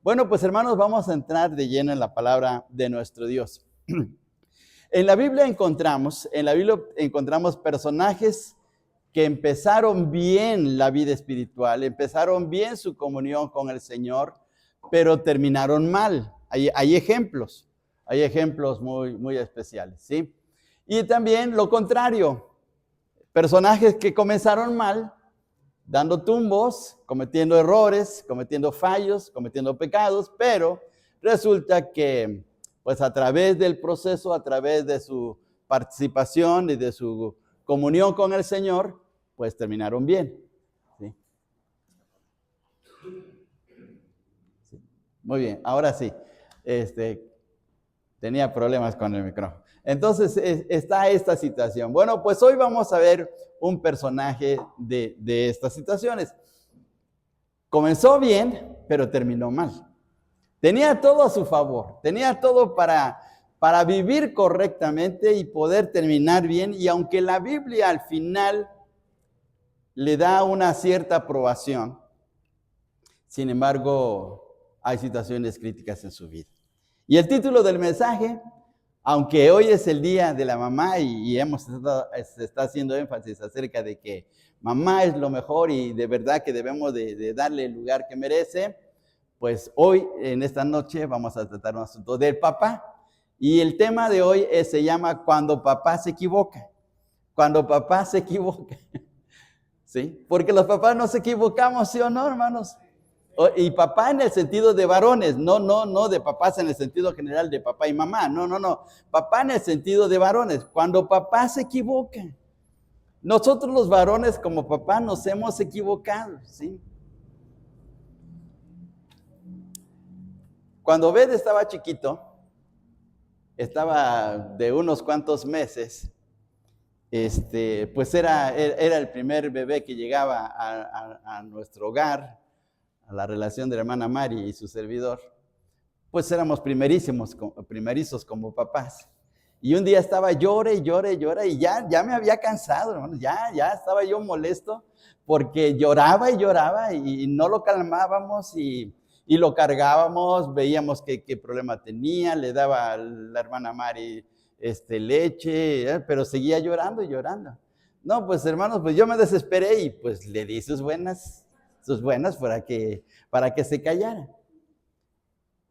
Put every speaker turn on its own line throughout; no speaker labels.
Bueno, pues hermanos, vamos a entrar de lleno en la palabra de nuestro Dios. En la Biblia encontramos personajes que empezaron bien la vida espiritual, empezaron bien su comunión con el Señor, pero terminaron mal. Hay ejemplos muy especiales, ¿sí? Y también lo contrario, personajes que comenzaron mal, dando tumbos, cometiendo errores, cometiendo fallos, cometiendo pecados, pero resulta que pues a través del proceso, a través de su participación y de su comunión con el Señor, pues terminaron bien. ¿Sí? Sí. Muy bien, ahora sí. Tenía problemas con el micrófono. Entonces está esta situación. Bueno, pues hoy vamos a ver un personaje de estas situaciones. Comenzó bien, pero terminó mal. Tenía todo a su favor, tenía todo para vivir correctamente y poder terminar bien. Y aunque la Biblia al final le da una cierta aprobación, sin embargo, hay situaciones críticas en su vida. Y el título del mensaje, aunque hoy es el día de la mamá y se está haciendo énfasis acerca de que mamá es lo mejor y de verdad que debemos de darle el lugar que merece, pues hoy, en esta noche, vamos a tratar un asunto del papá. Y el tema de hoy se llama Cuando papá se equivoca. Cuando papá se equivoca. ¿Sí? Porque los papás nos equivocamos, ¿sí o no, hermanos? Y papá en el sentido de varones, no de papás en el sentido general de papá y mamá, no. Papá en el sentido de varones, cuando papá se equivoca. Nosotros los varones como papá nos hemos equivocado, ¿sí? Cuando Obed estaba chiquito, estaba de unos cuantos meses, pues era el primer bebé que llegaba a nuestro hogar, a la relación de la hermana Mari y su servidor, pues éramos primerizos como papás. Y un día estaba llore y ya me había cansado, hermanos, ya estaba yo molesto porque lloraba y no lo calmábamos y lo cargábamos, veíamos qué problema tenía, le daba a la hermana Mari leche, pero seguía llorando. No, pues hermanos, pues yo me desesperé y pues le di sus buenas para que se callara.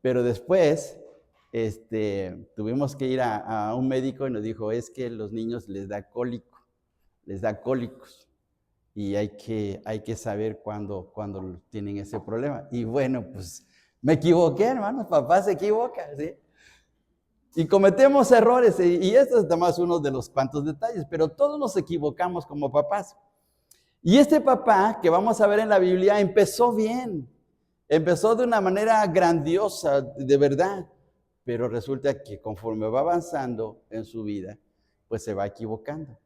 Pero después tuvimos que ir a un médico y nos dijo, es que los niños les da cólicos y hay que saber cuándo tienen ese problema. Y bueno, pues me equivoqué, hermanos, papá se equivoca, ¿sí? Y cometemos errores, y esto es nada más uno de los cuantos detalles, pero todos nos equivocamos como papás. Y este papá que vamos a ver en la Biblia empezó bien, empezó de una manera grandiosa, de verdad, pero resulta que conforme va avanzando en su vida, pues se va equivocando.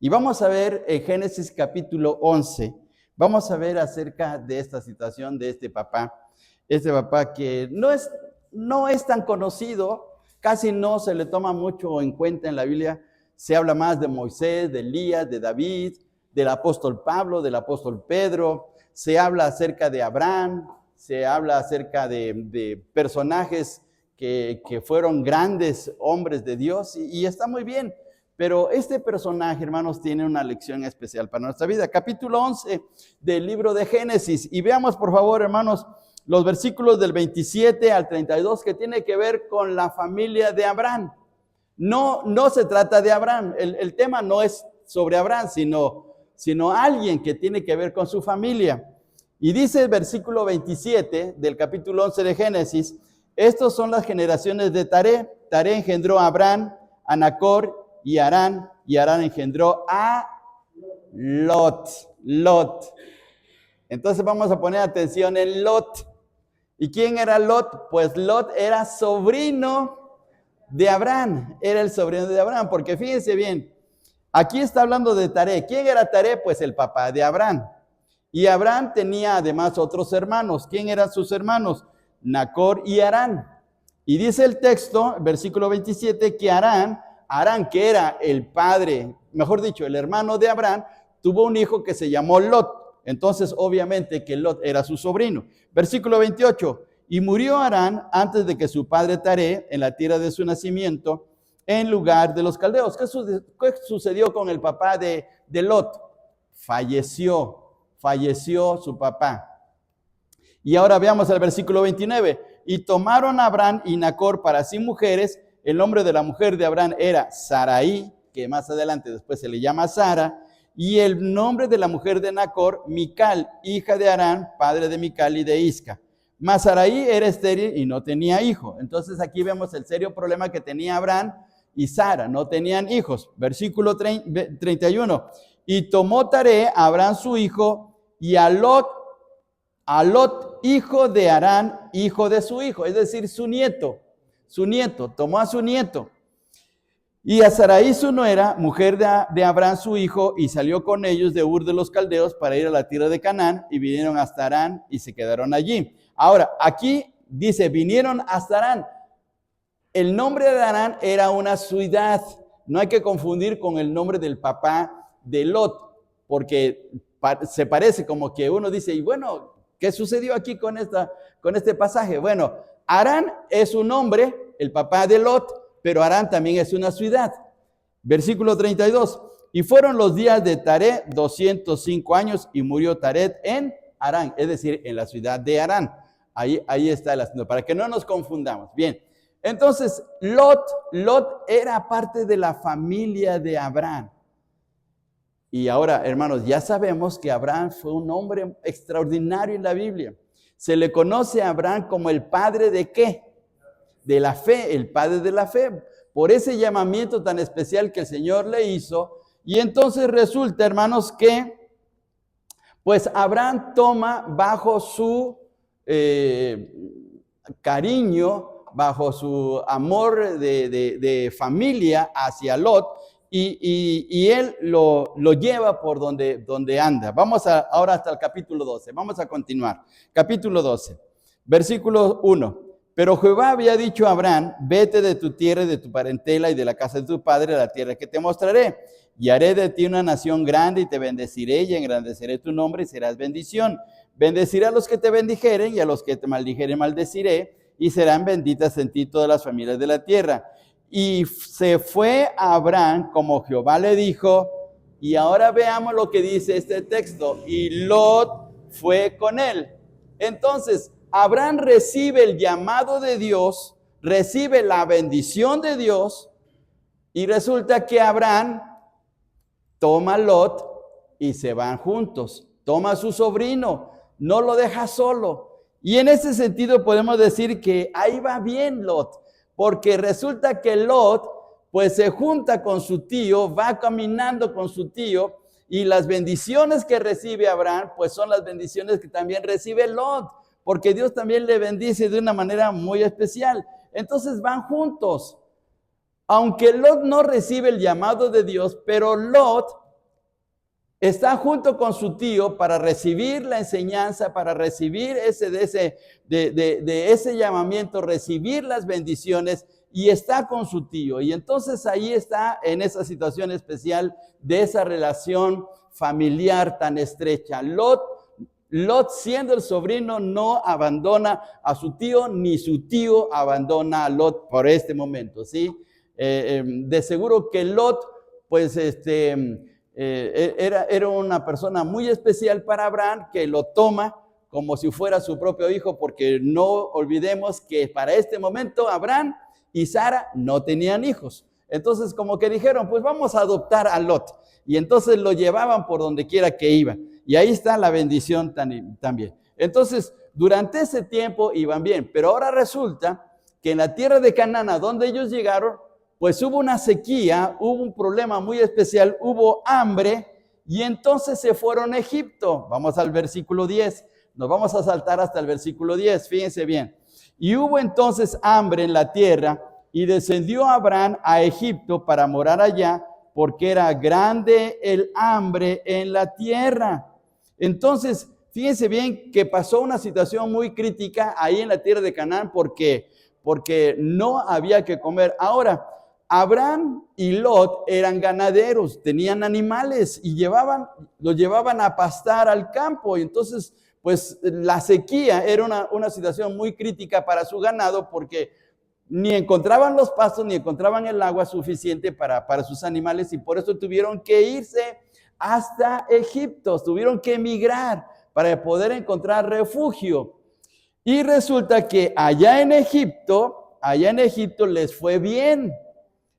Y vamos a ver en Génesis capítulo 11, vamos a ver acerca de esta situación de este papá que no es tan conocido, casi no se le toma mucho en cuenta en la Biblia. Se habla más de Moisés, de Elías, de David, del apóstol Pablo, del apóstol Pedro. Se habla acerca de Abraham, se habla acerca de personajes que fueron grandes hombres de Dios y está muy bien. Pero este personaje, hermanos, tiene una lección especial para nuestra vida. Capítulo 11 del libro de Génesis. Y veamos, por favor, hermanos, los versículos del 27 al 32 que tiene que ver con la familia de Abraham. No se trata de Abraham. El tema no es sobre Abraham, sino alguien que tiene que ver con su familia. Y dice el versículo 27 del capítulo 11 de Génesis, estos son las generaciones de Taré. Taré engendró a Abraham, a Nacor y Harán engendró a Lot. Entonces vamos a poner atención en Lot. ¿Y quién era Lot? Pues Lot era sobrino de Abraham, era el sobrino de Abraham, porque fíjense bien, aquí está hablando de Taré. ¿Quién era Taré? Pues el papá de Abraham. Y Abraham tenía además otros hermanos. ¿Quién eran sus hermanos? Nacor y Harán. Y dice el texto, versículo 27, que Harán, que era el padre, mejor dicho, el hermano de Abraham, tuvo un hijo que se llamó Lot. Entonces, obviamente que Lot era su sobrino. Versículo 28, Y murió Harán antes de que su padre Taré, en la tierra de su nacimiento, en lugar de los caldeos. ¿Qué sucedió con el papá de Lot? Falleció su papá. Y ahora veamos el versículo 29. Y tomaron a Abraham y Nacor para sí mujeres. El nombre de la mujer de Abraham era Sarai, que más adelante después se le llama Sara. Y el nombre de la mujer de Nacor, Mical, hija de Harán, padre de Mical y de Isca. Mas Sarai era estéril y no tenía hijo. Entonces aquí vemos el serio problema que tenía Abraham y Sara, no tenían hijos. Versículo 31. Y tomó Taré a Abraham su hijo y a Lot, hijo de Harán, hijo de su hijo, es decir, su nieto, tomó a su nieto. Y a Sarai su nuera, mujer de Abraham su hijo, y salió con ellos de Ur de los Caldeos para ir a la tierra de Canaán, y vinieron hasta Harán y se quedaron allí. Ahora, aquí dice, vinieron hasta Harán. El nombre de Harán era una ciudad. No hay que confundir con el nombre del papá de Lot, porque se parece como que uno dice, y bueno, ¿qué sucedió aquí con este pasaje? Bueno, Harán es un nombre, el papá de Lot, pero Harán también es una ciudad. Versículo 32. Y fueron los días de Taré 205 años y murió Taré en Harán, es decir, en la ciudad de Harán. Ahí está el asunto, para que no nos confundamos. Bien, entonces Lot era parte de la familia de Abraham. Y ahora, hermanos, ya sabemos que Abraham fue un hombre extraordinario en la Biblia. Se le conoce a Abraham como el padre de ¿qué? De la fe, el padre de la fe, por ese llamamiento tan especial que el Señor le hizo. Y entonces resulta, hermanos, que pues Abraham toma bajo su cariño, bajo su amor de familia hacia Lot, y él lo lleva por donde anda. Vamos ahora hasta el capítulo 12, vamos a continuar. Capítulo 12, versículo 1. Pero Jehová había dicho a Abraham, vete de tu tierra y de tu parentela y de la casa de tu padre a la tierra que te mostraré. Y haré de ti una nación grande y te bendeciré y engrandeceré tu nombre y serás bendición. Bendeciré a los que te bendijeren y a los que te maldijeren maldeciré y serán benditas en ti todas las familias de la tierra. Y se fue a Abraham como Jehová le dijo. Y ahora veamos lo que dice este texto. Y Lot fue con él. Entonces, Abraham recibe el llamado de Dios, recibe la bendición de Dios, y resulta que Abraham toma a Lot y se van juntos. Toma a su sobrino, no lo deja solo. Y en ese sentido podemos decir que ahí va bien Lot, porque resulta que Lot pues se junta con su tío, va caminando con su tío, y las bendiciones que recibe Abraham pues son las bendiciones que también recibe Lot, porque Dios también le bendice de una manera muy especial. Entonces van juntos. Aunque Lot no recibe el llamado de Dios, pero Lot está junto con su tío para recibir la enseñanza, para recibir ese llamamiento, recibir las bendiciones, y está con su tío. Y entonces ahí está en esa situación especial de esa relación familiar tan estrecha. Lot, siendo el sobrino, no abandona a su tío, ni su tío abandona a Lot por este momento, ¿sí? De seguro que Lot, pues, era una persona muy especial para Abraham, que lo toma como si fuera su propio hijo, porque no olvidemos que para este momento Abraham y Sara no tenían hijos. Entonces, como que dijeron, pues vamos a adoptar a Lot. Y entonces lo llevaban por donde quiera que iba. Y ahí está la bendición también. Entonces, durante ese tiempo iban bien. Pero ahora resulta que en la tierra de Canaán, a donde ellos llegaron, pues hubo una sequía, hubo un problema muy especial, hubo hambre, y entonces se fueron a Egipto. Vamos al versículo 10. Nos vamos a saltar hasta el versículo 10. Fíjense bien. Y hubo entonces hambre en la tierra, y descendió Abraham a Egipto para morar allá, porque era grande el hambre en la tierra. Entonces, fíjense bien que pasó una situación muy crítica ahí en la tierra de Canaán, porque no había que comer. Ahora, Abraham y Lot eran ganaderos, tenían animales y los llevaban a pastar al campo. Y entonces, pues la sequía era una situación muy crítica para su ganado porque ni encontraban los pastos ni encontraban el agua suficiente para sus animales y por eso tuvieron que irse hasta Egipto, tuvieron que emigrar para poder encontrar refugio. Y resulta que allá en Egipto les fue bien.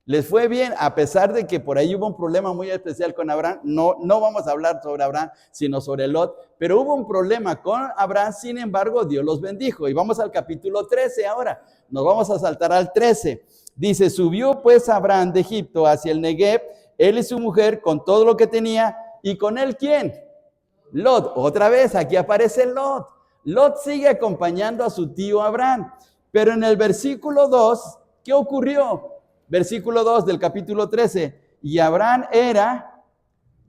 Les fue bien, a pesar de que por ahí hubo un problema muy especial con Abraham. No vamos a hablar sobre Abraham, sino sobre Lot. Pero hubo un problema con Abraham, sin embargo, Dios los bendijo. Y vamos al capítulo 13 ahora. Nos vamos a saltar al 13. Dice, subió pues Abraham de Egipto hacia el Negev, él y su mujer, con todo lo que tenía. ¿Y con él quién? Lot. Otra vez, aquí aparece Lot. Lot sigue acompañando a su tío Abraham. Pero en el versículo 2, ¿qué ocurrió? Versículo 2 del capítulo 13. Y Abraham era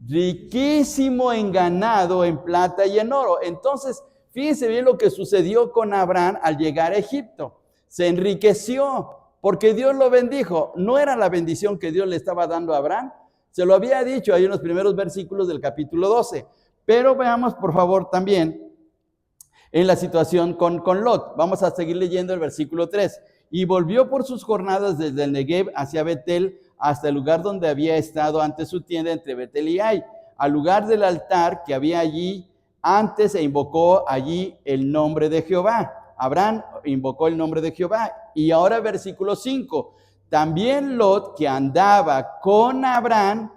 riquísimo en ganado, en plata y en oro. Entonces, fíjense bien lo que sucedió con Abraham al llegar a Egipto. Se enriqueció porque Dios lo bendijo. No era la bendición que Dios le estaba dando a Abraham. Se lo había dicho ahí en los primeros versículos del capítulo 12. Pero veamos, por favor, también en la situación con Lot. Vamos a seguir leyendo el versículo 3. Y volvió por sus jornadas desde el Negev hacia Betel, hasta el lugar donde había estado antes su tienda entre Betel y Ai, al lugar del altar que había allí antes, e invocó allí el nombre de Jehová. Abraham invocó el nombre de Jehová. Y ahora versículo 5. También Lot, que andaba con Abraham,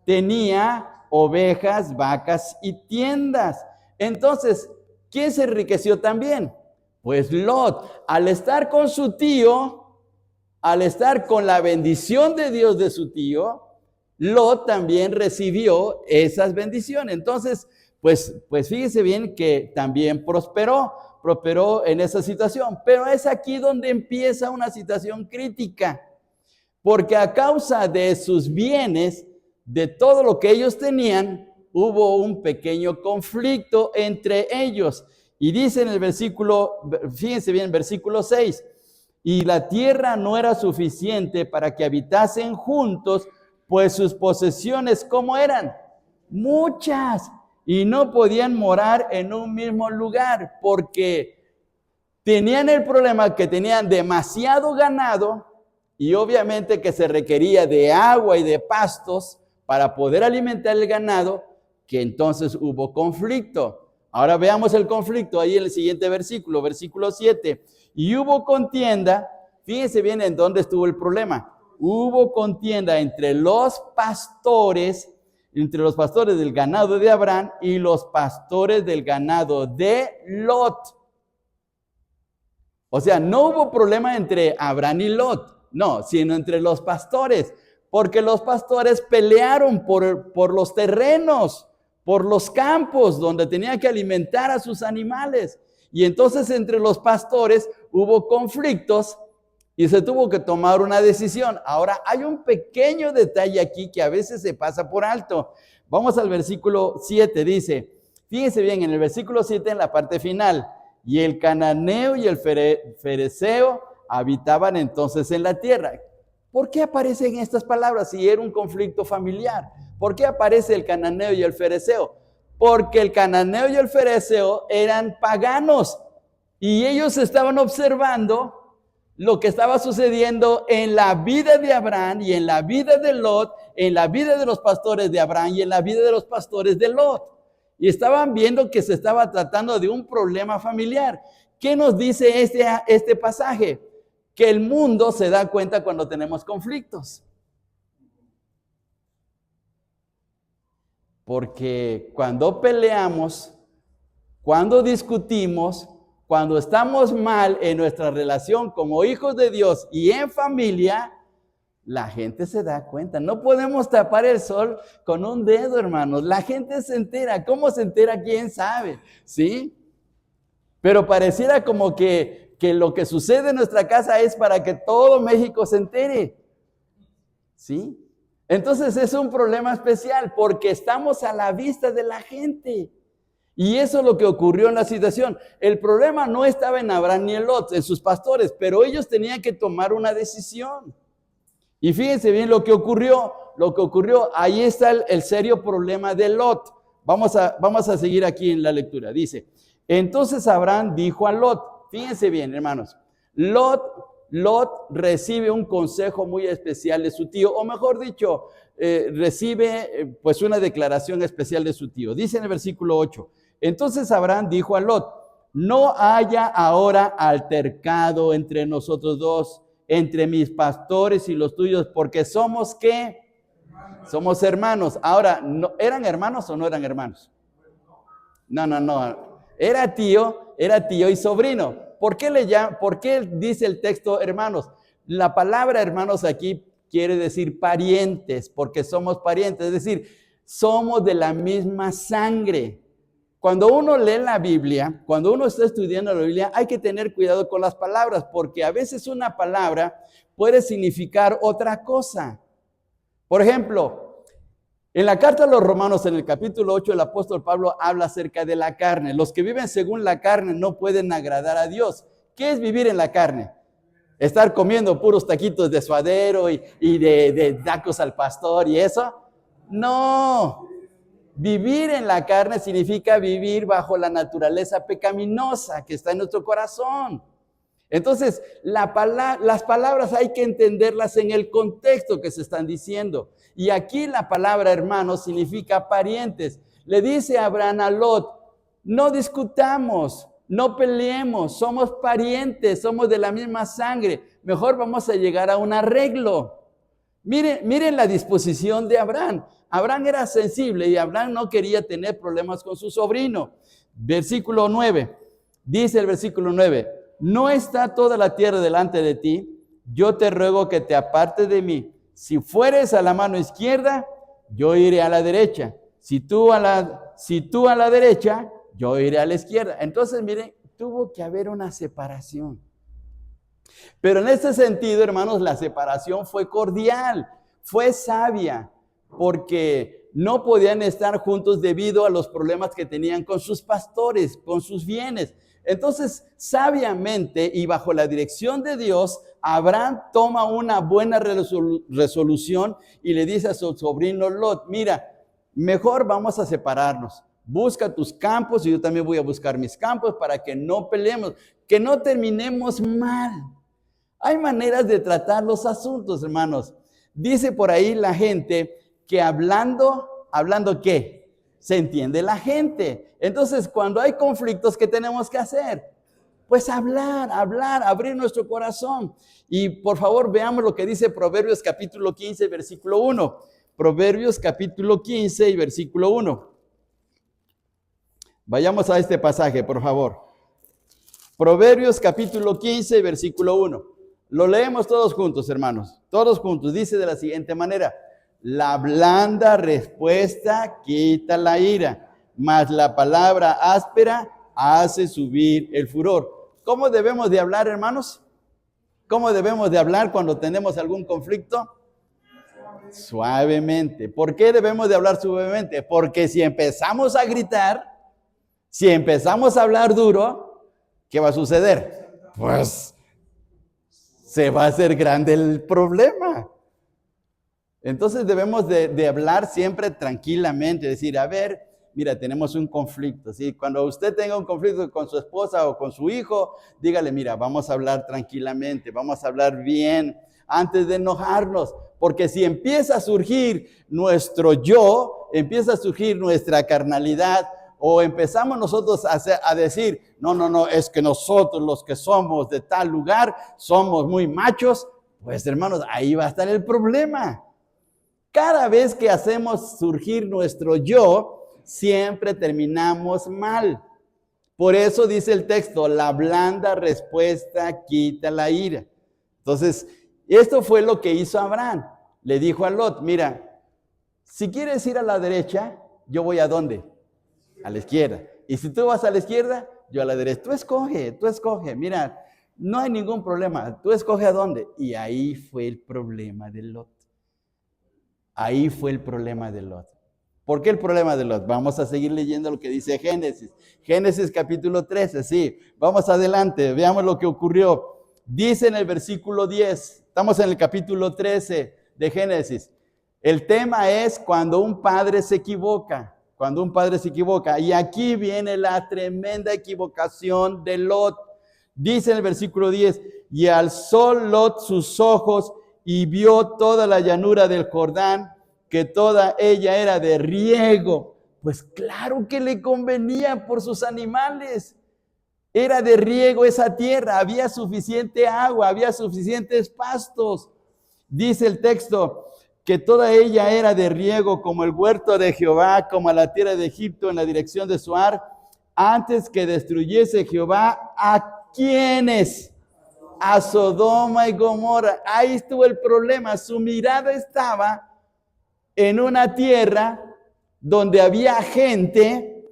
tenía ovejas, vacas y tiendas. Entonces, ¿quién se enriqueció también? Pues Lot, al estar con su tío, al estar con la bendición de Dios de su tío, Lot también recibió esas bendiciones. Entonces, pues fíjese bien que también prosperó en esa situación. Pero es aquí donde empieza una situación crítica, porque a causa de sus bienes, de todo lo que ellos tenían, hubo un pequeño conflicto entre ellos. Y dice en el versículo, fíjense bien, versículo 6, y la tierra no era suficiente para que habitasen juntos, pues sus posesiones, ¿cómo eran? Muchas, y no podían morar en un mismo lugar, porque tenían el problema que tenían demasiado ganado, y obviamente que se requería de agua y de pastos para poder alimentar el ganado, que entonces hubo conflicto. Ahora veamos el conflicto ahí en el siguiente versículo, versículo 7. Y hubo contienda, fíjense bien en dónde estuvo el problema. Hubo contienda entre los pastores del ganado de Abraham y los pastores del ganado de Lot. O sea, no hubo problema entre Abraham y Lot, no, sino entre los pastores, porque los pastores pelearon por los terrenos, por los campos donde tenían que alimentar a sus animales. Y entonces entre los pastores hubo conflictos y se tuvo que tomar una decisión. Ahora hay un pequeño detalle aquí que a veces se pasa por alto. Vamos al versículo 7, dice, fíjense bien, en el versículo 7 en la parte final, y el cananeo y el fereceo habitaban entonces en la tierra. ¿Por qué aparecen estas palabras si era un conflicto familiar? ¿Por qué aparece el cananeo y el fereceo? Porque el cananeo y el fereceo eran paganos y ellos estaban observando lo que estaba sucediendo en la vida de Abraham y en la vida de Lot, en la vida de los pastores de Abraham y en la vida de los pastores de Lot. Y estaban viendo que se estaba tratando de un problema familiar. ¿Qué nos dice este pasaje? Que el mundo se da cuenta cuando tenemos conflictos. Porque cuando peleamos, cuando discutimos, cuando estamos mal en nuestra relación como hijos de Dios y en familia, la gente se da cuenta. No podemos tapar el sol con un dedo, hermanos. La gente se entera. ¿Cómo se entera? ¿Quién sabe? ¿Sí? Pero pareciera como que lo que sucede en nuestra casa es para que todo México se entere. ¿Sí? Entonces es un problema especial porque estamos a la vista de la gente. Y eso es lo que ocurrió en la situación. El problema no estaba en Abraham ni en Lot, en sus pastores, pero ellos tenían que tomar una decisión. Y fíjense bien lo que ocurrió. Ahí está el serio problema de Lot. Vamos a seguir aquí en la lectura. Dice, Entonces Abraham dijo a Lot, fíjense bien, hermanos, Lot recibe un consejo muy especial de su tío, o mejor dicho, recibe pues una declaración especial de su tío. Dice en el versículo 8, entonces Abraham dijo a Lot, no haya ahora altercado entre nosotros dos, entre mis pastores y los tuyos, porque somos ¿qué? Somos hermanos. Ahora, ¿eran hermanos o no eran hermanos? No. Era tío y sobrino. ¿Por qué dice el texto hermanos? La palabra hermanos aquí quiere decir parientes, porque somos parientes, es decir, somos de la misma sangre. Cuando uno lee la Biblia, cuando uno está estudiando la Biblia, hay que tener cuidado con las palabras, porque a veces una palabra puede significar otra cosa. Por ejemplo, en la carta a los Romanos, en el capítulo 8, el apóstol Pablo habla acerca de la carne. Los que viven según la carne no pueden agradar a Dios. ¿Qué es vivir en la carne? Estar comiendo puros taquitos de suadero y de tacos al pastor y eso. No. Vivir en la carne significa vivir bajo la naturaleza pecaminosa que está en nuestro corazón. Entonces, las palabras hay que entenderlas en el contexto que se están diciendo. Y aquí la palabra hermano significa parientes. Le dice Abraham a Lot, no discutamos, no peleemos, somos parientes, somos de la misma sangre. Mejor vamos a llegar a un arreglo. Miren la disposición de Abraham. Abraham era sensible y Abraham no quería tener problemas con su sobrino. Versículo 9, dice el versículo 9, ¿no está toda la tierra delante de ti? Yo te ruego que te apartes de mí. Si fueres a la mano izquierda, yo iré a la derecha. Si tú a la derecha, yo iré a la izquierda. Entonces, miren, tuvo que haber una separación. Pero en este sentido, hermanos, la separación fue cordial, fue sabia, porque no podían estar juntos debido a los problemas que tenían con sus pastores, con sus bienes. Entonces, sabiamente y bajo la dirección de Dios, Abraham toma una buena resolución y le dice a su sobrino Lot, mira, mejor vamos a separarnos. Busca tus campos y yo también voy a buscar mis campos para que no peleemos, que no terminemos mal. Hay maneras de tratar los asuntos, hermanos. Dice por ahí la gente que hablando ¿qué? Se entiende la gente. Entonces, cuando hay conflictos, ¿qué tenemos que hacer? Pues hablar, abrir nuestro corazón. Y por favor, veamos lo que dice Proverbios capítulo 15, versículo 1. Proverbios capítulo 15 y versículo 1. Vayamos a este pasaje, por favor. Proverbios capítulo 15, versículo 1. Lo leemos todos juntos, hermanos. Todos juntos. Dice de la siguiente manera. La blanda respuesta quita la ira, mas la palabra áspera hace subir el furor. ¿Cómo debemos de hablar, hermanos? ¿Cómo debemos de hablar cuando tenemos algún conflicto? Suavemente. ¿Por qué debemos de hablar suavemente? Porque si empezamos a gritar, si empezamos a hablar duro, ¿qué va a suceder? Pues se va a hacer grande el problema. Entonces debemos de hablar siempre tranquilamente, decir, a ver, mira, tenemos un conflicto, ¿sí? Cuando usted tenga un conflicto con su esposa o con su hijo, dígale, mira, vamos a hablar tranquilamente, vamos a hablar bien, antes de enojarnos, porque si empieza a surgir nuestro yo, empieza a surgir nuestra carnalidad, o empezamos nosotros a decir, no, es que nosotros los que somos de tal lugar, somos muy machos, pues hermanos, ahí va a estar el problema. Cada vez que hacemos surgir nuestro yo, siempre terminamos mal. Por eso dice el texto, la blanda respuesta quita la ira. Entonces, esto fue lo que hizo Abraham. Le dijo a Lot, mira, si quieres ir a la derecha, yo voy ¿a dónde? A la izquierda. Y si tú vas a la izquierda, yo a la derecha. Tú escoge. Mira, no hay ningún problema. Tú escoge a dónde. Y ahí fue el problema de Lot. Ahí fue el problema de Lot. ¿Por qué el problema de Lot? Vamos a seguir leyendo lo que dice Génesis. Génesis capítulo 13, sí. Vamos adelante, veamos lo que ocurrió. Dice en el versículo 10, estamos en el capítulo 13 de Génesis. El tema es cuando un padre se equivoca. cuando un padre se equivoca. Y aquí viene la tremenda equivocación de Lot. Dice en el versículo 10, y alzó Lot sus ojos y vio toda la llanura del Jordán, que toda ella era de riego. Pues claro que le convenía por sus animales. Era de riego esa tierra, había suficiente agua, había suficientes pastos. Dice el texto que toda ella era de riego como el huerto de Jehová, como la tierra de Egipto en la dirección de Zoar, antes que destruyese Jehová a quienes, a Sodoma y Gomorra. Ahí estuvo el problema, su mirada estaba en una tierra donde había gente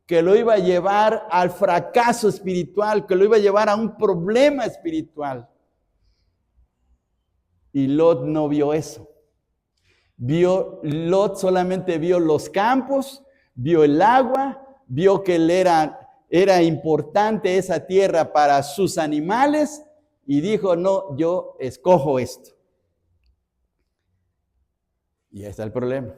que lo iba a llevar al fracaso espiritual, que lo iba a llevar a un problema espiritual. Y Lot no vio eso. Lot solamente vio los campos, vio el agua, vio que era importante esa tierra para sus animales y dijo, no, yo escojo esto. Y ahí está el problema.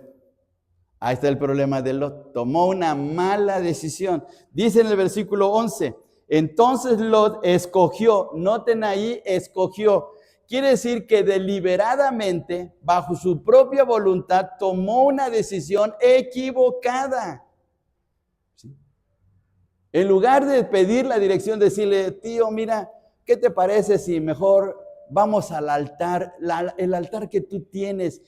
Ahí está el problema de Lot. Tomó una mala decisión. Dice en el versículo 11, entonces Lot escogió, noten ahí, escogió. Quiere decir que deliberadamente, bajo su propia voluntad, tomó una decisión equivocada. ¿Sí? En lugar de pedir la dirección, decirle, tío, mira, ¿qué te parece si mejor vamos al altar, el altar que tú tienes?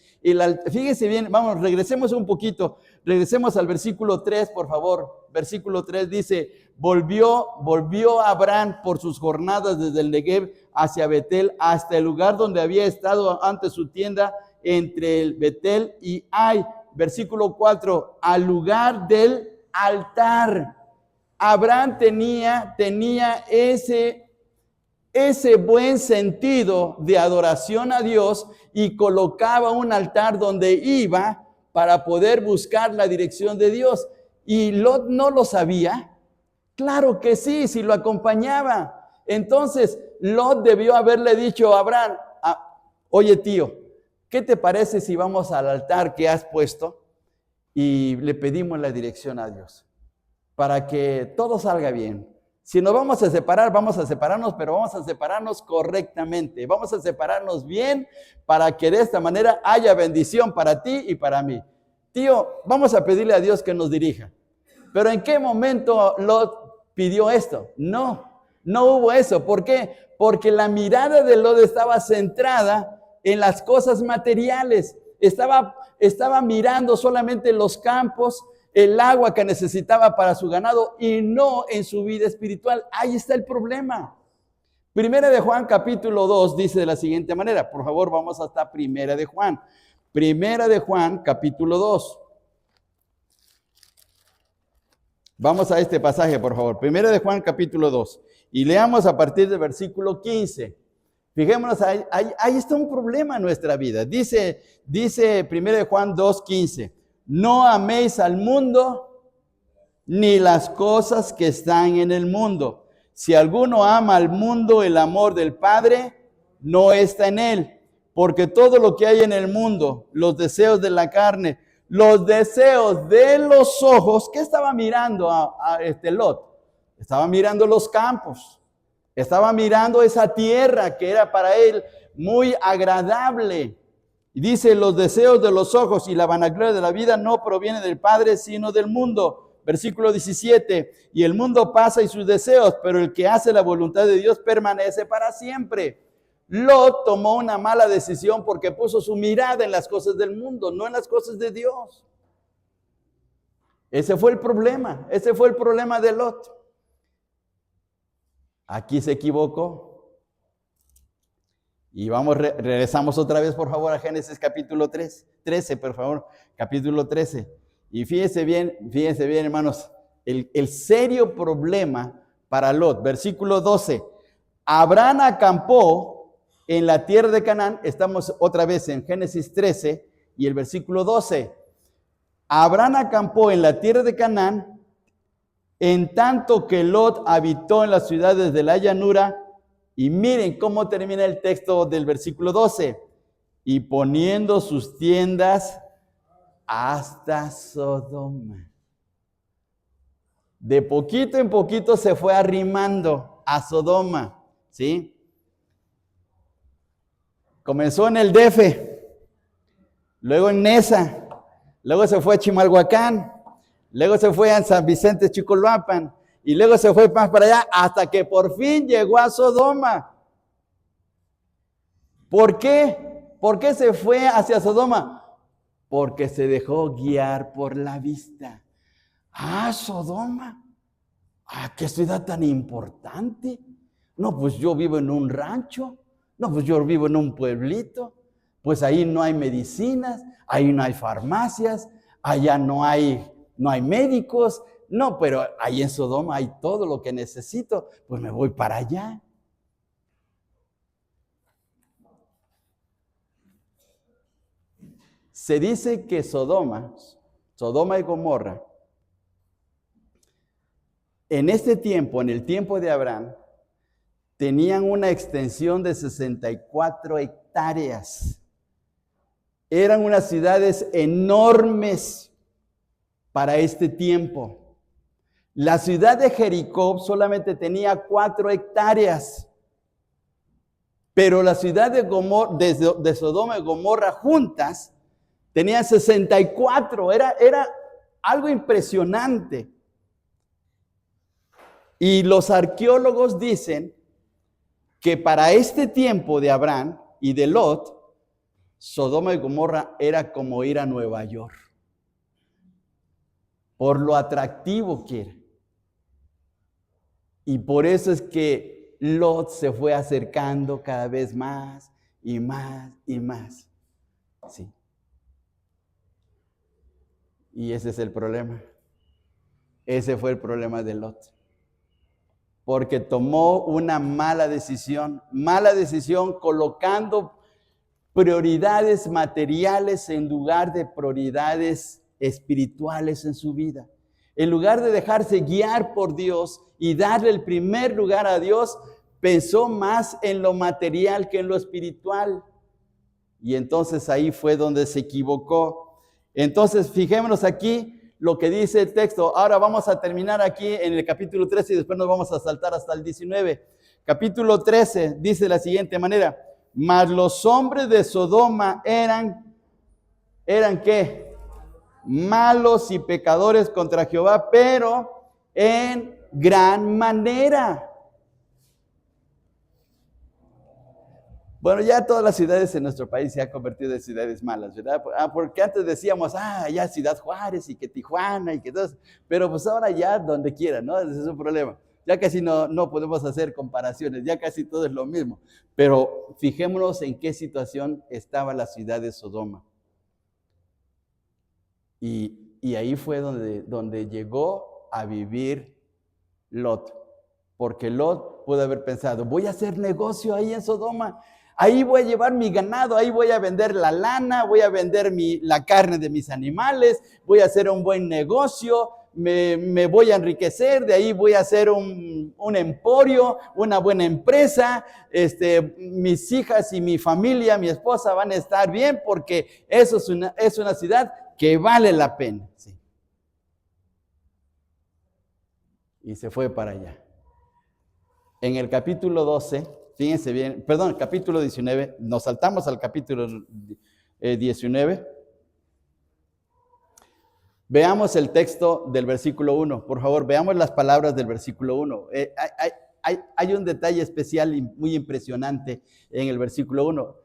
Fíjese bien, vamos, regresemos un poquito, regresemos al versículo 3, por favor. Versículo 3 dice, volvió Abraham por sus jornadas desde el Negev hacia Betel, hasta el lugar donde había estado antes su tienda, entre el Betel y Ai. Versículo 4, al lugar del altar. Abraham tenía ese buen sentido de adoración a Dios y colocaba un altar donde iba para poder buscar la dirección de Dios. ¿Y Lot no lo sabía? Claro que sí, si lo acompañaba. Entonces, Lot debió haberle dicho a Abraham, oye tío, ¿qué te parece si vamos al altar que has puesto y le pedimos la dirección a Dios para que todo salga bien? Si nos vamos a separar, vamos a separarnos, pero vamos a separarnos correctamente. Vamos a separarnos bien para que de esta manera haya bendición para ti y para mí. Tío, vamos a pedirle a Dios que nos dirija. Pero ¿en qué momento Lot pidió esto? No hubo eso. ¿Por qué? Porque la mirada de Lot estaba centrada en las cosas materiales. Estaba mirando solamente los campos, el agua que necesitaba para su ganado y no en su vida espiritual. Ahí está el problema. Primera de Juan capítulo 2 dice de la siguiente manera. Por favor, vamos hasta Primera de Juan. Primera de Juan capítulo 2. Vamos a este pasaje, por favor. Primera de Juan capítulo 2. Y leamos a partir del versículo 15. Fijémonos, ahí está un problema en nuestra vida. Dice Primera de Juan 2:15. No améis al mundo ni las cosas que están en el mundo. Si alguno ama al mundo, el amor del Padre no está en él. Porque todo lo que hay en el mundo, los deseos de la carne, los deseos de los ojos, ¿qué estaba mirando a Lot? Estaba mirando los campos. Estaba mirando esa tierra que era para él muy agradable. Y dice, los deseos de los ojos y la vanagloria de la vida no proviene del Padre, sino del mundo. Versículo 17, y el mundo pasa y sus deseos, pero el que hace la voluntad de Dios permanece para siempre. Lot tomó una mala decisión porque puso su mirada en las cosas del mundo, no en las cosas de Dios. Ese fue el problema de Lot. Aquí se equivocó. Y regresamos otra vez, por favor, a Génesis capítulo 13, por favor, capítulo 13. Y fíjense bien, hermanos, el serio problema para Lot. Versículo 12. Abraham acampó en la tierra de Canaán. Estamos otra vez en Génesis 13 y el versículo 12. Abraham acampó en la tierra de Canaán, en tanto que Lot habitó en las ciudades de la llanura. Y miren cómo termina el texto del versículo 12. Y poniendo sus tiendas hasta Sodoma. De poquito en poquito se fue arrimando a Sodoma, ¿sí? Comenzó en el DF, luego en Nesa, luego se fue a Chimalhuacán, luego se fue a San Vicente Chicolhuapan, y luego se fue más para allá, hasta que por fin llegó a Sodoma. ¿Por qué? ¿Por qué se fue hacia Sodoma? Porque se dejó guiar por la vista. Ah, Sodoma. Ah, qué ciudad tan importante. No, pues yo vivo en un rancho. No, pues yo vivo en un pueblito. Pues ahí no hay medicinas, ahí no hay farmacias, allá no hay médicos. No, pero ahí en Sodoma hay todo lo que necesito. Pues me voy para allá. Se dice que Sodoma y Gomorra, en este tiempo, en el tiempo de Abraham, tenían una extensión de 64 hectáreas. Eran unas ciudades enormes para este tiempo. La ciudad de Jericó solamente tenía 4 hectáreas. Pero la ciudad de Sodoma y Gomorra juntas tenían 64. Era algo impresionante. Y los arqueólogos dicen que para este tiempo de Abraham y de Lot, Sodoma y Gomorra era como ir a Nueva York. Por lo atractivo que era. Y por eso es que Lot se fue acercando cada vez más y más y más. Sí. Y ese es el problema. Ese fue el problema de Lot. Porque tomó una mala decisión colocando prioridades materiales en lugar de prioridades espirituales en su vida. En lugar de dejarse guiar por Dios y darle el primer lugar a Dios, pensó más en lo material que en lo espiritual. Y entonces ahí fue donde se equivocó. Entonces, fijémonos aquí lo que dice el texto. Ahora vamos a terminar aquí en el capítulo 13 y después nos vamos a saltar hasta el 19. Capítulo 13 dice de la siguiente manera: mas los hombres de Sodoma eran ¿qué? Malos y pecadores contra Jehová, pero en gran manera. Bueno, ya todas las ciudades en nuestro país se han convertido en ciudades malas, ¿verdad? Porque antes decíamos, ya Ciudad Juárez y que Tijuana y que todo eso, pero pues ahora ya donde quiera, ¿no? Ese es un problema. Ya casi no podemos hacer comparaciones, ya casi todo es lo mismo. Pero fijémonos en qué situación estaba la ciudad de Sodoma. Y ahí fue donde llegó a vivir Lot. Porque Lot pudo haber pensado, voy a hacer negocio ahí en Sodoma. Ahí voy a llevar mi ganado, ahí voy a vender la lana, voy a vender la carne de mis animales, voy a hacer un buen negocio, me voy a enriquecer, de ahí voy a hacer un emporio, una buena empresa, mis hijas y mi familia, mi esposa van a estar bien porque eso es una ciudad que vale la pena. Sí. Y se fue para allá. En el capítulo 12, fíjense bien, perdón, capítulo 19, nos saltamos al capítulo 19. Veamos el texto del versículo 1, por favor, veamos las palabras del versículo 1. Hay un detalle especial y muy impresionante en el versículo 1.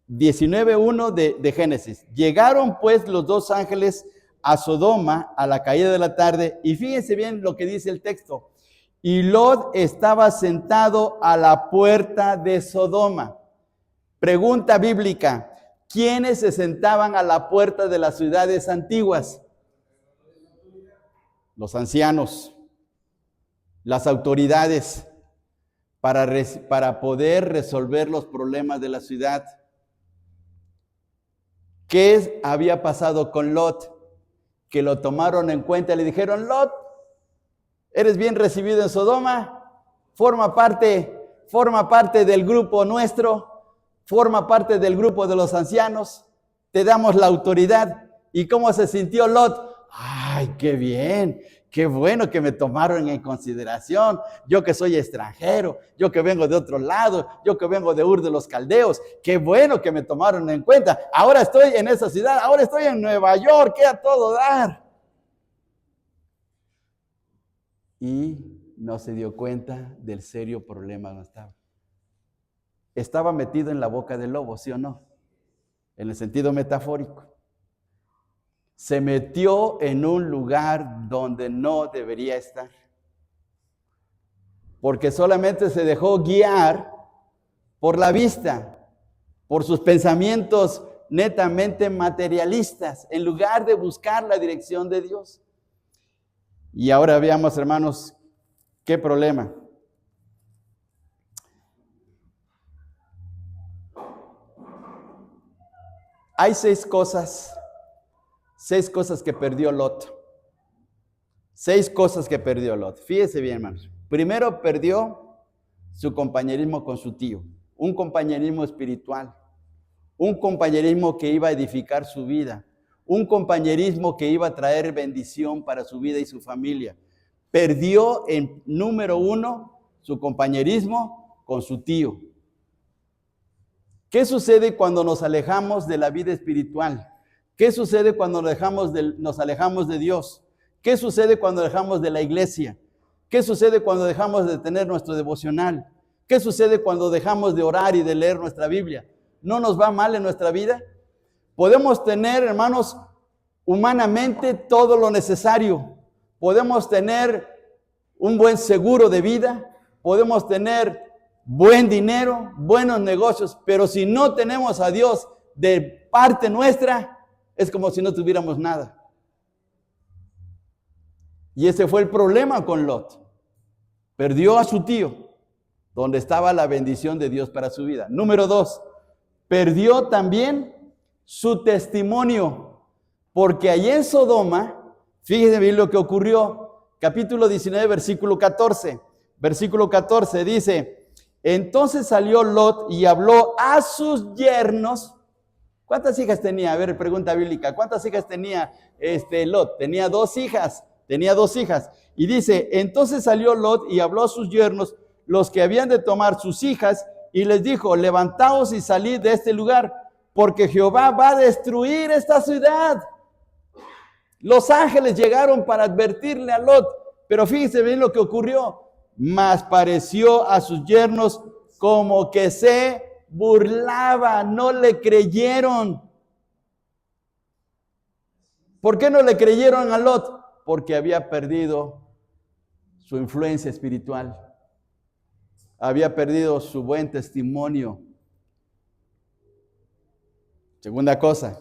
19:1 de Génesis. Llegaron pues los dos ángeles a Sodoma a la caída de la tarde, y fíjense bien lo que dice el texto. Y Lot estaba sentado a la puerta de Sodoma. Pregunta bíblica: ¿quiénes se sentaban a la puerta de las ciudades antiguas? Los ancianos, las autoridades, para poder resolver los problemas de la ciudad. ¿Qué había pasado con Lot? Que lo tomaron en cuenta y le dijeron: Lot, eres bien recibido en Sodoma, forma parte del grupo nuestro, forma parte del grupo de los ancianos, te damos la autoridad. ¿Y cómo se sintió Lot? ¡Ay, qué bien! qué bueno que me tomaron en consideración, yo que soy extranjero, yo que vengo de otro lado, yo que vengo de Ur de los Caldeos, qué bueno que me tomaron en cuenta. Ahora estoy en esa ciudad, ahora estoy en Nueva York, que a todo dar. Y no se dio cuenta del serio problema donde estaba. Estaba metido en la boca del lobo, ¿sí o no? En el sentido metafórico. Se metió en un lugar donde no debería estar. Porque solamente se dejó guiar por la vista, por sus pensamientos netamente materialistas, en lugar de buscar la dirección de Dios. Y ahora veamos, hermanos, qué problema. Hay 6 cosas que perdió Lot. 6 cosas que perdió Lot. Fíjese bien, hermanos. Primero, perdió su compañerismo con su tío. Un compañerismo espiritual. Un compañerismo que iba a edificar su vida. Un compañerismo que iba a traer bendición para su vida y su familia. Perdió en número 1 su compañerismo con su tío. ¿Qué sucede cuando nos alejamos de la vida espiritual? ¿Qué sucede cuando nos alejamos de Dios? ¿Qué sucede cuando dejamos de la iglesia? ¿Qué sucede cuando dejamos de tener nuestro devocional? ¿Qué sucede cuando dejamos de orar y de leer nuestra Biblia? ¿No nos va mal en nuestra vida? Podemos tener, hermanos, humanamente todo lo necesario. Podemos tener un buen seguro de vida. Podemos tener buen dinero, buenos negocios, pero si no tenemos a Dios de parte nuestra, es como si no tuviéramos nada. Y ese fue el problema con Lot. Perdió a su tío, donde estaba la bendición de Dios para su vida. Número 2, perdió también su testimonio, porque allí en Sodoma, fíjense bien lo que ocurrió, capítulo 19, versículo 14. Versículo 14 dice: entonces salió Lot y habló a sus yernos. ¿Cuántas hijas tenía? A ver, pregunta bíblica. ¿Cuántas hijas tenía Lot? Tenía 2 hijas. Y dice: entonces salió Lot y habló a sus yernos, los que habían de tomar sus hijas, y les dijo: levantaos y salid de este lugar, porque Jehová va a destruir esta ciudad. Los ángeles llegaron para advertirle a Lot, pero fíjense bien lo que ocurrió. Mas pareció a sus yernos como que se burlaba, no le creyeron. ¿Por qué no le creyeron a Lot? Porque había perdido su influencia espiritual, había perdido su buen testimonio. Segunda cosa,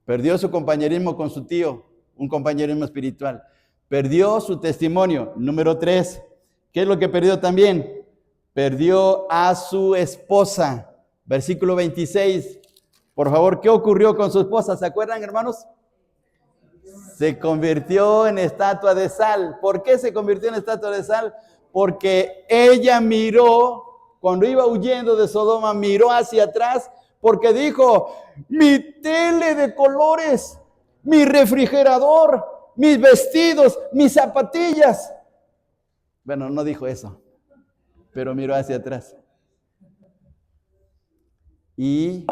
perdió su compañerismo con su tío, un compañerismo espiritual. Perdió su testimonio. Número 3, ¿qué es lo que perdió también? Perdió a su esposa. Versículo 26. Por favor, ¿qué ocurrió con su esposa? ¿Se acuerdan, hermanos? Se convirtió en estatua de sal. ¿Por qué se convirtió en estatua de sal? Porque ella miró, cuando iba huyendo de Sodoma, miró hacia atrás, porque dijo: mi tele de colores, mi refrigerador, mis vestidos, mis zapatillas. Bueno, no dijo eso, pero miró hacia atrás. Y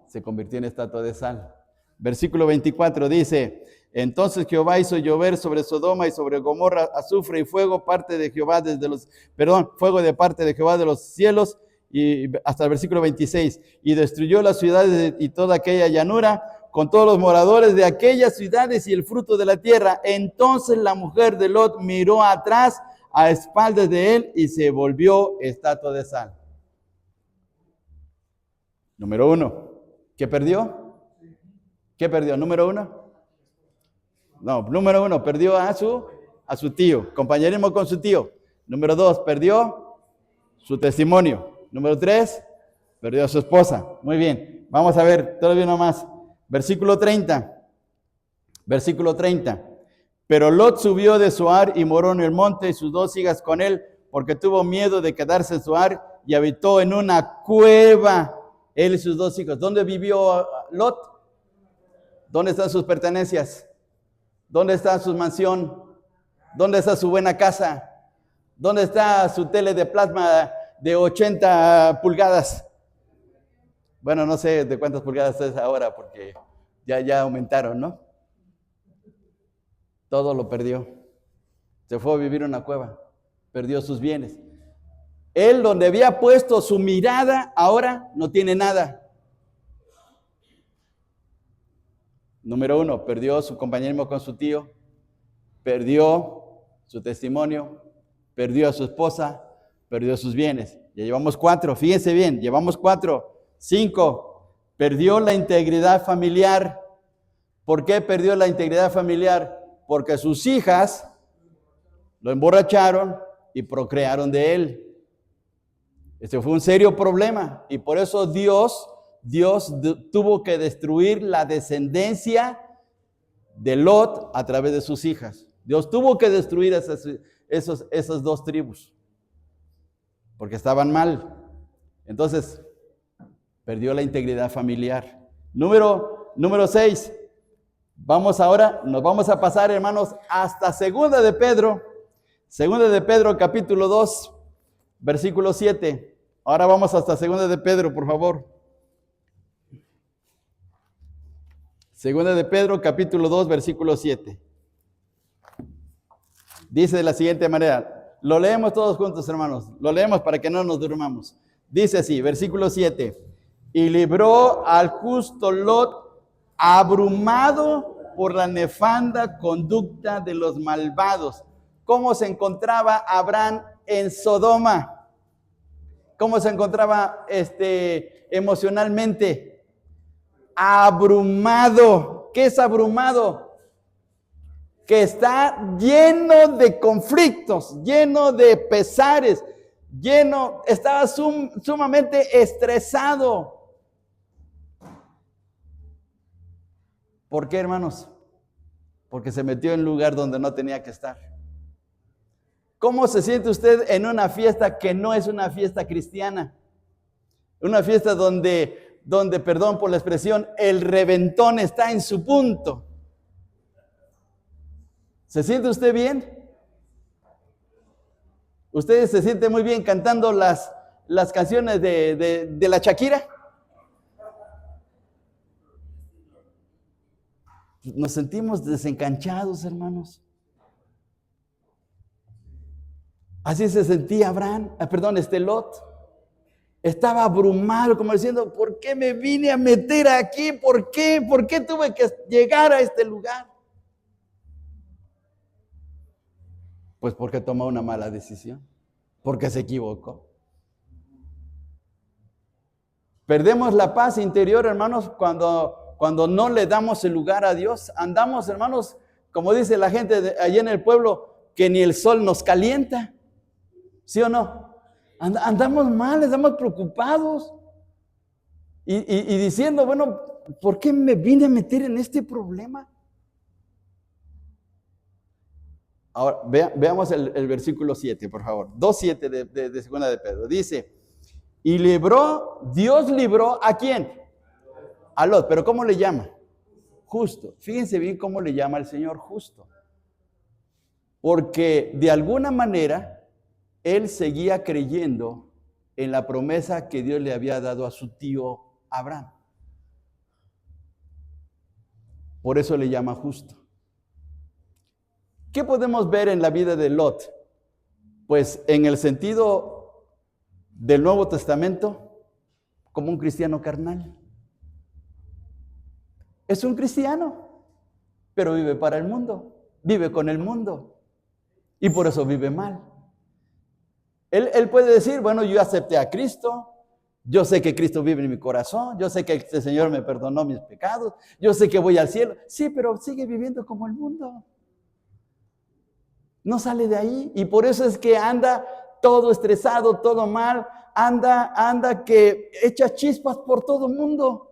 se convirtió en estatua de sal. Versículo 24 dice: entonces Jehová hizo llover sobre Sodoma y sobre Gomorra azufre y fuego, fuego de parte de Jehová de los cielos, y hasta el versículo 26. Y destruyó las ciudades y toda aquella llanura, con todos los moradores de aquellas ciudades y el fruto de la tierra. Entonces la mujer de Lot miró atrás, a espaldas de él, y se volvió estatua de sal. Número 1. ¿Qué perdió? ¿Qué perdió? Número 1. No, número 1, perdió a su tío, compañerismo con su tío. Número 2, perdió su testimonio. Número 3, perdió a su esposa. Muy bien, vamos a ver todavía uno más. Versículo 30. Pero Lot subió de Zoar y moró en el monte, y sus 2 hijas con él, porque tuvo miedo de quedarse en Zoar, y habitó en una cueva, él y sus 2 hijos. ¿Dónde vivió Lot? ¿Dónde están sus pertenencias? ¿Dónde está su mansión? ¿Dónde está su buena casa? ¿Dónde está su tele de plasma de 80 pulgadas? Bueno, no sé de cuántas pulgadas es ahora porque ya aumentaron, ¿no? Todo lo perdió. Se fue a vivir en una cueva. Perdió sus bienes. Él, donde había puesto su mirada, ahora no tiene nada. Número 1, perdió su compañerismo con su tío, perdió su testimonio, perdió a su esposa, perdió sus bienes. Ya llevamos 4, fíjense bien, llevamos 4. 5, perdió la integridad familiar. ¿Por qué perdió la integridad familiar? Porque sus hijas lo emborracharon y procrearon de él. Este fue un serio problema y por eso Dios tuvo que destruir la descendencia de Lot a través de sus hijas. Dios tuvo que destruir esas 2 tribus porque estaban mal. Entonces, perdió la integridad familiar. Número 6. Nos vamos a pasar, hermanos, hasta Segunda de Pedro capítulo 2, versículo 7. Ahora vamos hasta Segunda de Pedro, por favor. Segunda de Pedro, capítulo 2, versículo 7. Dice de la siguiente manera. Lo leemos todos juntos, hermanos. Lo leemos para que no nos durmamos. Dice así, versículo 7. Y libró al justo Lot, abrumado por la nefanda conducta de los malvados. ¿Cómo se encontraba Abraham en Sodoma? ¿Cómo se encontraba emocionalmente? Abrumado. ¿Qué es abrumado? Que está lleno de conflictos, lleno de pesares, estaba sumamente estresado. ¿Por qué, hermanos? Porque se metió en un lugar donde no tenía que estar. ¿Cómo se siente usted en una fiesta que no es una fiesta cristiana? Una fiesta donde, perdón por la expresión, el reventón está en su punto. ¿Se siente usted bien? ¿Usted se siente muy bien cantando las canciones de la Shakira? Nos sentimos desencanchados, hermanos. Así se sentía Lot. Estaba abrumado, como diciendo, ¿por qué me vine a meter aquí? ¿Por qué? ¿Por qué tuve que llegar a este lugar? Pues porque tomó una mala decisión, porque se equivocó. Perdemos la paz interior, hermanos, cuando no le damos el lugar a Dios. Andamos, hermanos, como dice la gente allá en el pueblo, que ni el sol nos calienta. ¿Sí o no? Andamos mal, estamos preocupados. Y diciendo, bueno, ¿por qué me vine a meter en este problema? Ahora, veamos el versículo 7, por favor. 2:7 de Segunda de Pedro. Dice, y Dios libró ¿a quién? A Lot. ¿Pero cómo le llama? Justo. Fíjense bien cómo le llama al Señor justo. Porque de alguna manera, él seguía creyendo en la promesa que Dios le había dado a su tío Abraham. Por eso le llama justo. ¿Qué podemos ver en la vida de Lot? Pues en el sentido del Nuevo Testamento, como un cristiano carnal. Es un cristiano, pero vive para el mundo, vive con el mundo y por eso vive mal. Él puede decir, bueno, yo acepté a Cristo, yo sé que Cristo vive en mi corazón, yo sé que el Señor me perdonó mis pecados, yo sé que voy al cielo. Sí, pero sigue viviendo como el mundo. No sale de ahí y por eso es que anda todo estresado, todo mal, anda que echa chispas por todo el mundo.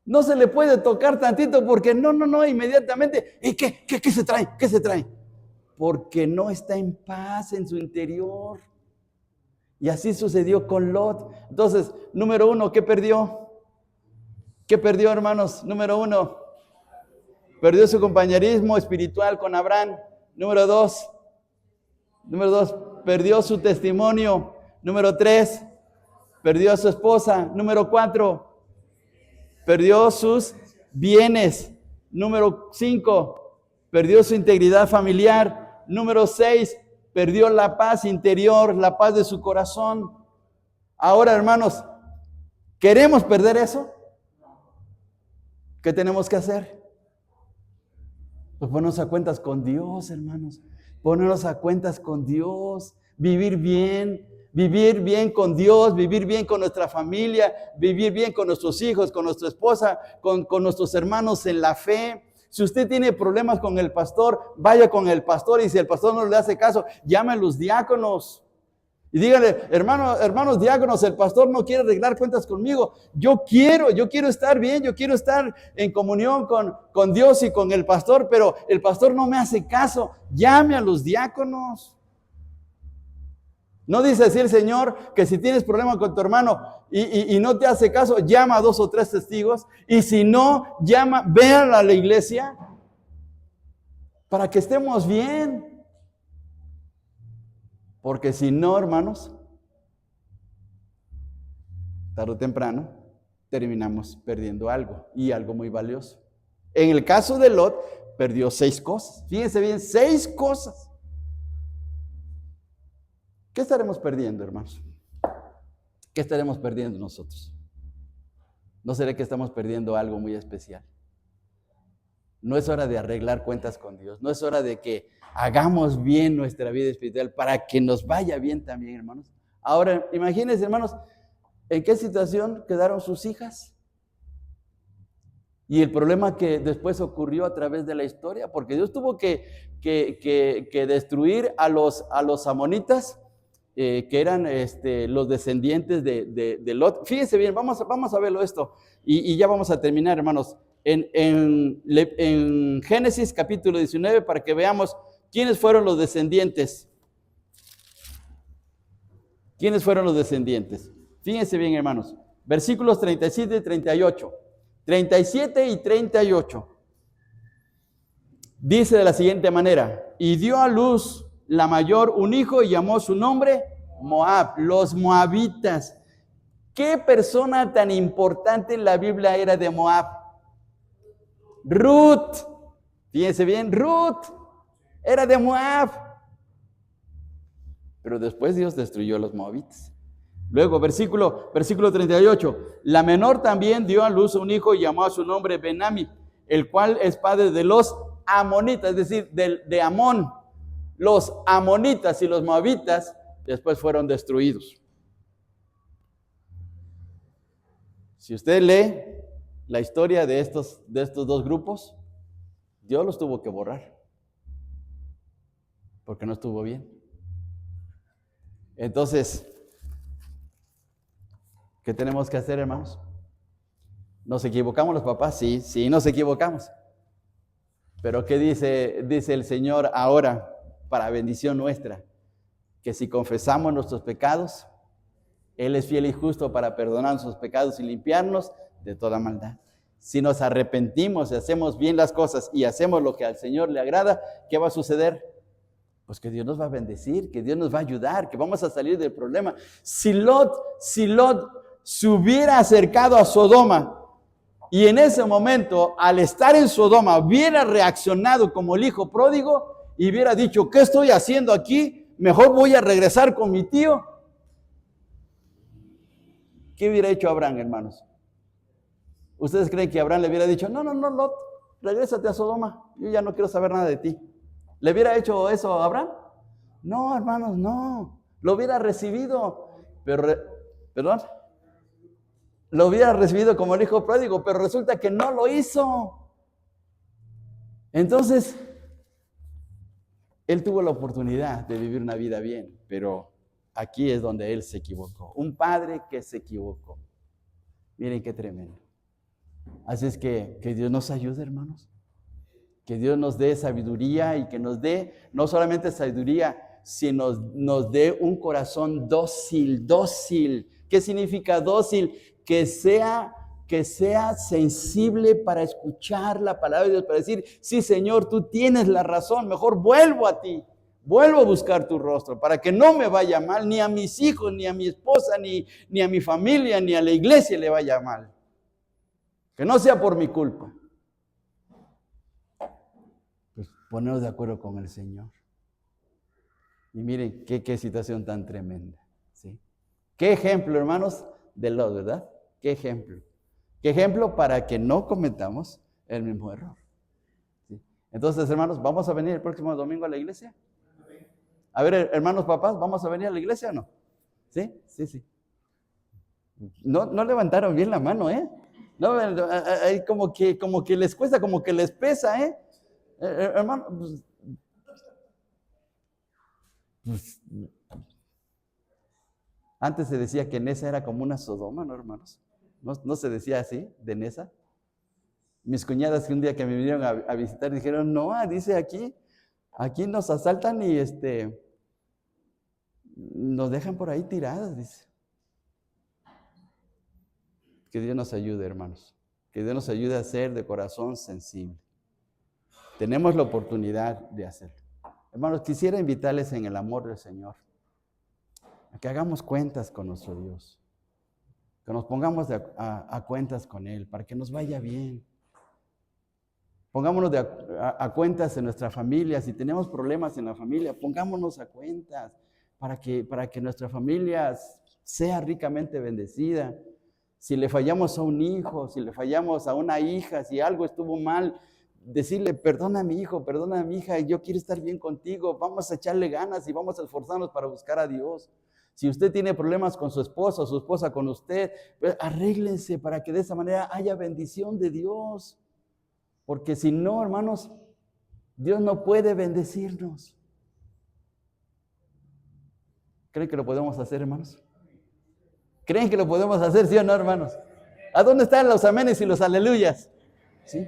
No se le puede tocar tantito porque no, inmediatamente. ¿Y qué se trae? ¿Qué se trae? Porque no está en paz en su interior. Y así sucedió con Lot. Entonces, número 1, ¿qué perdió? ¿Qué perdió, hermanos? Número 1, perdió su compañerismo espiritual con Abraham. Número 2, Número 2, perdió su testimonio. Número 3, perdió a su esposa. Número 4, perdió sus bienes. Número 5, perdió su integridad familiar. Número 6, perdió la paz interior, la paz de su corazón. Ahora, hermanos, ¿queremos perder eso? ¿Qué tenemos que hacer? Pues ponernos a cuentas con Dios, hermanos. Ponernos a cuentas con Dios. Vivir bien con Dios, vivir bien con nuestra familia, vivir bien con nuestros hijos, con nuestra esposa, con nuestros hermanos en la fe. Si usted tiene problemas con el pastor, vaya con el pastor, y si el pastor no le hace caso, llame a los diáconos. Y dígale, hermanos diáconos, el pastor no quiere arreglar cuentas conmigo. Yo quiero estar bien, yo quiero estar en comunión con Dios y con el pastor, pero el pastor no me hace caso. Llame a los diáconos. No dice así el Señor que si tienes problema con tu hermano y no te hace caso, llama a 2 o 3 testigos. Y si no, ve a la iglesia para que estemos bien. Porque si no, hermanos, tarde o temprano terminamos perdiendo algo, y algo muy valioso. En el caso de Lot, perdió 6 cosas. Fíjense bien, 6 cosas. ¿Qué estaremos perdiendo, hermanos? ¿Qué estaremos perdiendo nosotros? ¿No será que estamos perdiendo algo muy especial? No es hora de arreglar cuentas con Dios. No es hora de que hagamos bien nuestra vida espiritual para que nos vaya bien también, hermanos. Ahora, imagínense, hermanos, ¿en qué situación quedaron sus hijas? Y el problema que después ocurrió a través de la historia, porque Dios tuvo que destruir a los amonitas, que eran los descendientes de Lot. Fíjense bien, vamos a verlo esto, y ya vamos a terminar, hermanos. En Génesis capítulo 19, para que veamos quiénes fueron los descendientes. ¿Quiénes fueron los descendientes? Fíjense bien, hermanos. Versículos 37 y 38. 37 y 38. Dice de la siguiente manera: y dio a luz la mayor un hijo y llamó su nombre Moab, los moabitas. ¿Qué persona tan importante en la Biblia era de Moab? Ruth. Fíjense bien, Ruth era de Moab. Pero después Dios destruyó a los moabitas. Luego, versículo 38. La menor también dio a luz un hijo y llamó a su nombre Benami, el cual es padre de los amonitas, es decir, de Amón. Los amonitas y los moabitas después fueron destruidos. Si usted lee la historia de estos 2 grupos, Dios los tuvo que borrar, porque no estuvo bien. Entonces, ¿qué tenemos que hacer, hermanos? ¿Nos equivocamos los papás? Sí, nos equivocamos. Pero ¿qué dice el Señor ahora para bendición nuestra? Que si confesamos nuestros pecados, Él es fiel y justo para perdonar nuestros pecados y limpiarnos de toda maldad. Si nos arrepentimos y hacemos bien las cosas y hacemos lo que al Señor le agrada, ¿qué va a suceder? Pues que Dios nos va a bendecir, que Dios nos va a ayudar, que vamos a salir del problema. Si Lot se hubiera acercado a Sodoma y en ese momento, al estar en Sodoma, hubiera reaccionado como el hijo pródigo y hubiera dicho, ¿qué estoy haciendo aquí? Mejor voy a regresar con mi tío. ¿Qué hubiera hecho Abraham, hermanos? ¿Ustedes creen que Abraham le hubiera dicho, no, Lot, regrésate a Sodoma, yo ya no quiero saber nada de ti? ¿Le hubiera hecho eso a Abraham? No, hermanos, no. Lo hubiera recibido, perdón, lo hubiera recibido como el hijo pródigo, pero resulta que no lo hizo. Entonces, él tuvo la oportunidad de vivir una vida bien, pero aquí es donde él se equivocó. Un padre que se equivocó. Miren qué tremendo. Así es que Dios nos ayude, hermanos. Que Dios nos dé sabiduría y que nos dé no solamente sabiduría, sino nos dé un corazón dócil. ¿Qué significa dócil? Que sea sensible para escuchar la palabra de Dios, para decir, sí, Señor, tú tienes la razón, mejor vuelvo a ti. Vuelvo a buscar tu rostro para que no me vaya mal, ni a mis hijos, ni a mi esposa, ni a mi familia, ni a la iglesia le vaya mal. Que no sea por mi culpa. Pues ponernos de acuerdo con el Señor. Y miren qué situación tan tremenda. ¿Sí? Qué ejemplo, hermanos, de Lot, ¿verdad? Qué ejemplo. Qué ejemplo para que no cometamos el mismo error. ¿Sí? Entonces, hermanos, ¿vamos a venir el próximo domingo a la iglesia? A ver, hermanos papás, ¿vamos a venir a la iglesia o no? ¿Sí? Sí, sí. No levantaron bien la mano, ¿eh? No, como que les cuesta, como que les pesa, ¿eh? Hermano, pues, antes se decía que Nesa era como una Sodoma, ¿no, hermanos? ¿No se decía así, de Nesa? Mis cuñadas que un día que me vinieron a visitar dijeron, no, dice aquí nos asaltan y nos dejan por ahí tiradas, dice. Que Dios nos ayude, hermanos. Que Dios nos ayude a ser de corazón sensible. Tenemos la oportunidad de hacerlo. Hermanos, quisiera invitarles en el amor del Señor a que hagamos cuentas con nuestro Dios. Que nos pongamos a cuentas con Él para que nos vaya bien. Pongámonos a cuentas en nuestra familia. Si tenemos problemas en la familia, pongámonos a cuentas para que nuestra familia sea ricamente bendecida. Si le fallamos a un hijo, si le fallamos a una hija, si algo estuvo mal, decirle, perdona a mi hijo, perdona a mi hija, yo quiero estar bien contigo, vamos a echarle ganas y vamos a esforzarnos para buscar a Dios. Si usted tiene problemas con su esposo o su esposa con usted, pues arréglense para que de esa manera haya bendición de Dios. Porque si no, hermanos, Dios no puede bendecirnos. ¿Creen que lo podemos hacer, hermanos? ¿Creen que lo podemos hacer, sí o no, hermanos? ¿A dónde están los amenes y los aleluyas? ¿Sí?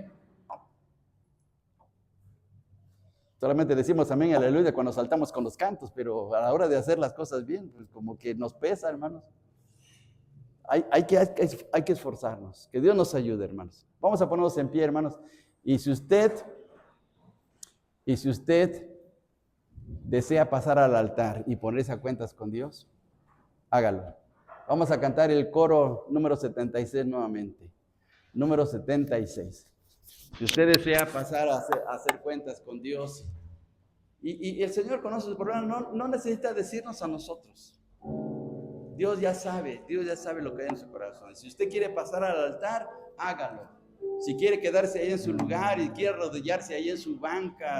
Solamente decimos amén y aleluya cuando saltamos con los cantos, pero a la hora de hacer las cosas bien, pues como que nos pesa, hermanos. Hay que esforzarnos. Que Dios nos ayude, hermanos. Vamos a ponernos en pie, hermanos. Y si usted desea pasar al altar y ponerse a cuentas con Dios, hágalo. Vamos a cantar el coro número 76 nuevamente. Número 76. Si usted desea pasar a hacer cuentas con Dios, y el Señor conoce sus problemas, no necesita decirnos a nosotros. Dios ya sabe lo que hay en su corazón. Si usted quiere pasar al altar, hágalo. Si quiere quedarse ahí en su lugar y quiere arrodillarse ahí en su banca,